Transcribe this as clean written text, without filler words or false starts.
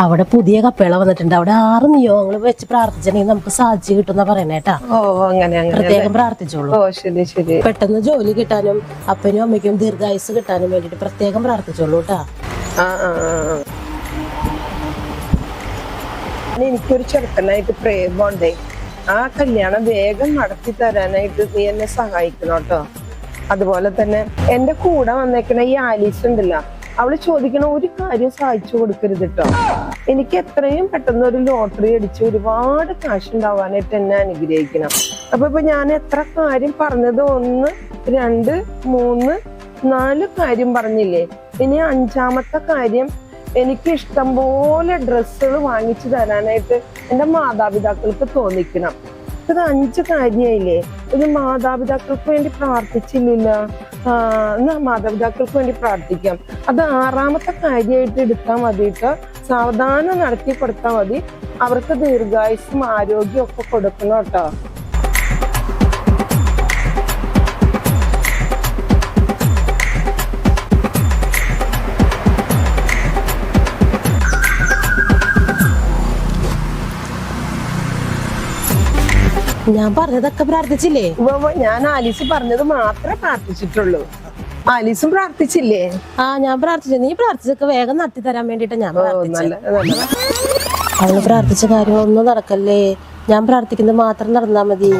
അവിടെ പുതിയ കപ്പേള വന്നിട്ടുണ്ട്. അവിടെ 6 നിയോഗങ്ങൾ വെച്ച് പ്രാർത്ഥിച്ചിട്ടുണ്ടെങ്കിൽ നമുക്ക് സാധിച്ചു കിട്ടുന്ന പറയണേട്ടാ. പ്രത്യേകം പ്രാർത്ഥിച്ചോളൂ. പെട്ടെന്ന് ജോലി കിട്ടാനും അപ്പനും അമ്മയ്ക്കും ദീർഘായുസ് കിട്ടാനും വേണ്ടിട്ട് പ്രത്യേകം പ്രാർത്ഥിച്ചോളൂ കേട്ടാ. എനിക്കൊരു ചെറുക്കനായിട്ട് പ്രേമുണ്ടേ. ആ കല്യാണം വേഗം നടത്തി തരാനായിട്ട് നീ എന്നെ സഹായിക്കണം കേട്ടോ. അതുപോലെ തന്നെ എന്റെ കൂടെ വന്നേക്കണ ഈ ആലീസ് ഉണ്ടല്ലോ, അവള് ചോദിക്കണ ഒരു കാര്യം സഹായിച്ചു കൊടുക്കരുത് കേട്ടോ. എനിക്ക് എത്രയും പെട്ടെന്ന് ഒരു ലോട്ടറി അടിച്ച് ഒരുപാട് കാശ് ഉണ്ടാവാനായിട്ട് എന്നെ അനുഗ്രഹിക്കണം. അപ്പൊ ഞാൻ എത്ര കാര്യം പറഞ്ഞത് 1, 2, 3, 4 കാര്യം പറഞ്ഞില്ലേ. ഇനി 5ാമത്തെ കാര്യം, എനിക്ക് ഇഷ്ടംപോലെ ഡ്രസ്സുകൾ വാങ്ങിച്ചു തരാനായിട്ട് എൻ്റെ മാതാപിതാക്കൾക്ക് തോന്നിക്കണം. ഇത് 5 കാര്യമായില്ലേ. ഇത് മാതാപിതാക്കൾക്ക് വേണ്ടി പ്രാർത്ഥിച്ചില്ലല്ലോ. എന്നാ മാതാപിതാക്കൾക്ക് വേണ്ടി പ്രാർത്ഥിക്കാം. അത് 6ാമത്തെ കാര്യമായിട്ട് എടുത്താൽ മതിയിട്ട് സാവധാനം നടത്തി കൊടുത്താൽ മതി. അവർക്ക് ദീർഘായുസ്സും ആരോഗ്യം ഒക്കെ കൊടുക്കണം കേട്ടോ. ഞാൻ പറഞ്ഞതൊക്കെ പ്രാർത്ഥിച്ചില്ലേ? ഞാൻ ആലീസ് പറഞ്ഞത് മാത്രമേ പ്രാർത്ഥിച്ചിട്ടുള്ളൂ. ആലീസും പ്രാർത്ഥിച്ചില്ലേ? ഞാൻ പ്രാർത്ഥിച്ചു. നീ പ്രാർത്ഥിച്ചൊക്കെ വേഗം നടത്തി തരാൻ വേണ്ടിട്ടാ ഞാൻ പ്രാർത്ഥിച്ചത്. അവള് പ്രാർത്ഥിച്ച കാര്യം ഒന്നും നടക്കല്ലേ. ഞാൻ പ്രാർത്ഥിക്കുന്നത് മാത്രം നടന്നാ മതി.